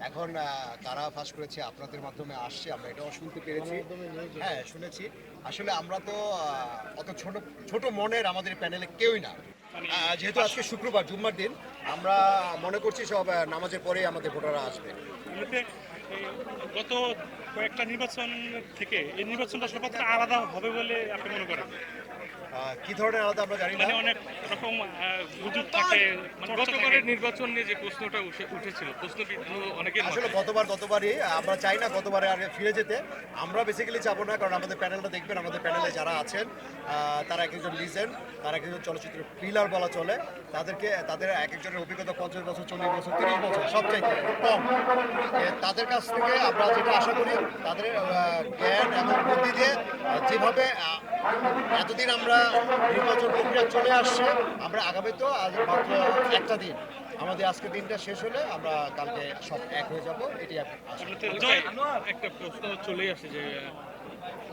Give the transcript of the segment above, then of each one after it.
এখন কারা ফাঁস করেছে আপনাদের মাধ্যমে আসছে, আমরা এটাও শুনতে পেরেছি। হ্যাঁ, শুনেছি। আসলে আমরা তো অত ছোট ছোট মনের আমাদের প্যানেলে কেউই না। মানে যেহেতু আজকে শুক্রবার জুম্মার দিন, আমরা মনে করছি সব নামাজের পরেই আমাদের ভোটাররা আসবে। এমনিতে এই গত কয়েকটা নির্বাচন থেকে এই নির্বাচনটা আসলে কতটা আলাদা হবে বলে আপনি মনে করেন? কি ধরনের আলাদা আমরা জানি না। মানে অনেক রকম গুজব থাকে, মানে চর্চা থাকে। গতবারের নির্বাচন নিয়ে যে প্রশ্নটা উঠেছিল প্রশ্নবিদ্ধ অনেকের আসলে মাথায়। গতবারই আমরা চাই না গতবারে আর ফিরে যেতে। আমরা বেসিক্যালি যাবো না, কারণ আমাদের প্যানেলটা দেখবেন, আমাদের প্যানেলে যারা আছেন তারা এক একজন লিজেন্ড, তারা এক একজন চলচ্চিত্রের পিলার বলা চলে। তাদের এক একজনের অভিজ্ঞতা 50 বছর, 40 বছর, 30 বছর, সবচাইতে কম। তাদের কাছ থেকে আমরা যেটা আশা করি, তাদের জ্ঞান এবং বুদ্ধি দিয়ে যেভাবে এতদিন আমরা নির্বাচন প্রক্রিয়া চলে আসছে, আমরা আগামীতেও আজ মাত্র একটা দিন, আমাদের আজকে দিনটা শেষ হলে আমরা কালকে সব এক হয়ে যাব, এটি আশা করি। এমনিতে একটা প্রশ্ন চলেই আসে যে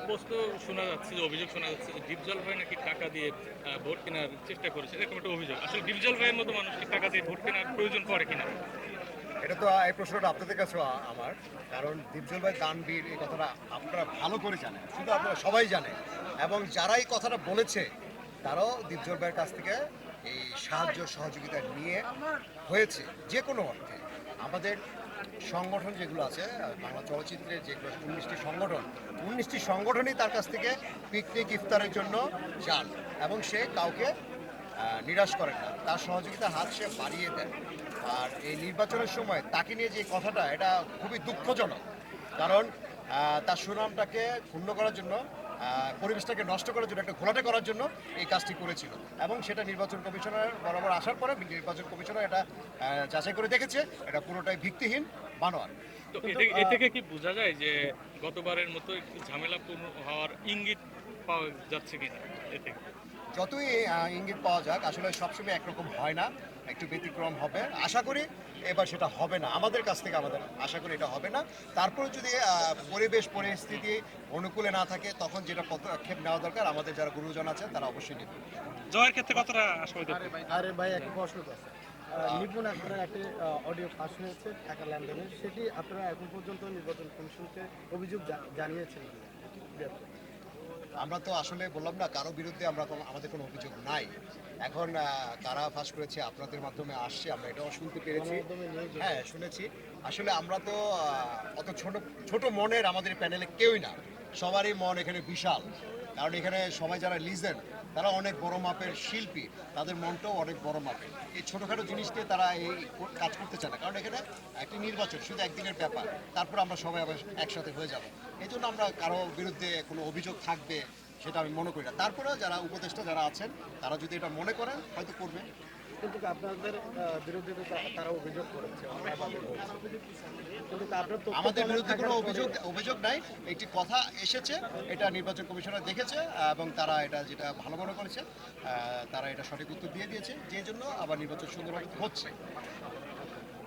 প্রশ্ন শোনা যাচ্ছে, যে অভিযোগ শোনা যাচ্ছে যে ডিপজল ভাই নাকি টাকা দিয়ে ভোট কেনার চেষ্টা করেছে, এরকম একটা অভিযোগ। আসলে ডিপজল ভাইয়ের মতো মানুষকে টাকা দিয়ে ভোট কেনার প্রয়োজন পড়ে কিনা? এটা তো এই প্রশ্নটা আপনাদের কাছে আমার, কারণ দীপজল ভাই দানবীর, এই কথাটা আপনারা ভালো করে জানেন, শুধু আপনারা সবাই জানেন, এবং যারা এই কথাটা বলেছে তারাও দীপজল ভাইয়ের কাছ থেকে এই সাহায্য সহযোগিতা নিয়ে হয়েছে যে কোনো অর্থে। আমাদের সংগঠন যেগুলো আছে, বাংলা চলচ্চিত্রের যেগুলো 19টি সংগঠনই তার কাছ থেকে পিকনিক ইফতারের জন্য যান, এবং সে কাউকে নিরাশ করেন না, তার সহযোগিতার হাত সে বাড়িয়ে দেন। আর এই নির্বাচনের সময় তাকে নিয়ে যে কথাটা, এটা খুবই দুঃখজনক, কারণ তার সুনামটাকে ক্ষুণ্ণ করার জন্য, পরিবেশটাকে নষ্ট করার জন্য, একটা ঘোলাটে করার জন্য এই কাজটি করেছিল, এবং সেটা নির্বাচন কমিশনের বরাবর আসার পরে নির্বাচন কমিশনার এটা যাচাই করে দেখেছে, এটা পুরোটাই ভিত্তিহীন, বানোয়ার। তো এ থেকে কি বোঝা যায় যে গতবারের মতো একটু ঝামেলাপূর্ণ হওয়ার ইঙ্গিত পাওয়া যাচ্ছে কিনা এতে? যতই ইঙ্গিত পাওয়া যাক, আসলে সবসময় একরকম হয় না, একটু ব্যতিক্রম হবে। আশা করি এবার সেটা হবে না, আমাদের কাছ থেকে আমাদের আশা করি এটা হবে না। তারপরে যদি পরিবেশ পরিস্থিতি অনুকূলে না থাকে, তখন যেটা পদক্ষেপ নেওয়া দরকার, আমাদের যারা গুরুজন আছেন তারা অবশ্যই নেবে। জয়ের ক্ষেত্রে কতটা আশাবাদী? আরে ভাই একটা প্রশ্ন তো আছে। নিপুণ আপনারা একটি অডিও ফাঁস হয়েছে টাকা লেনদেনের, সেটি আপনারা এখন পর্যন্ত নির্বাচন কমিশনকে অভিযোগ জানিয়েছেন কিনা? আমরা তো আসলে বললাম না, কারো বিরুদ্ধে আমাদের কোনো অভিযোগ নাই। এখন কারা ফাঁস করেছে আপনাদের মাধ্যমে আসছে, আমরা এটাও শুনতে পেরেছি। হ্যাঁ, শুনেছি। আসলে আমরা তো অত ছোট ছোট মনের আমাদের প্যানেলে কেউই না, সবারই মন এখানে বিশাল, কারণ এখানে সবাই যারা লিজেন্ড, তারা অনেক বড় মাপের শিল্পী, তাদের মনটাও অনেক বড় মাপের। এই ছোটোখাটো জিনিস নিয়ে তারা এই কাজ করতে চায় না, কারণ এখানে একটি নির্বাচন শুধু একদিনের ব্যাপার, তারপর আমরা সবাই আবার একসাথে হয়ে যাব। এই জন্য আমরা কারো বিরুদ্ধে কোনো অভিযোগ থাকবে সেটা আমি মনে করি না। তারপরেও যারা উপদেষ্টা যারা আছেন, তারা যদি এটা মনে করেন হয়তো করবে। কিন্তু আপনাদের বিরুদ্ধে তো তারা অভিযোগ করেছে, কিন্তু আপনার তথ্য আমাদের প্রমাণ বিরুদ্ধে কোনো থাকার পরে- অভিযোগ নাই, একটি কথা এসেছে, এটা নির্বাচন কমিশনার দেখেছে, এবং তারা এটা যেটা ভালো মনে করেছে, তারা এটা সঠিক উত্তর দিয়ে দিয়েছে, যে জন্য আবার নির্বাচন সুন্দরভাবে হচ্ছে।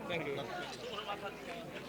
Thank you.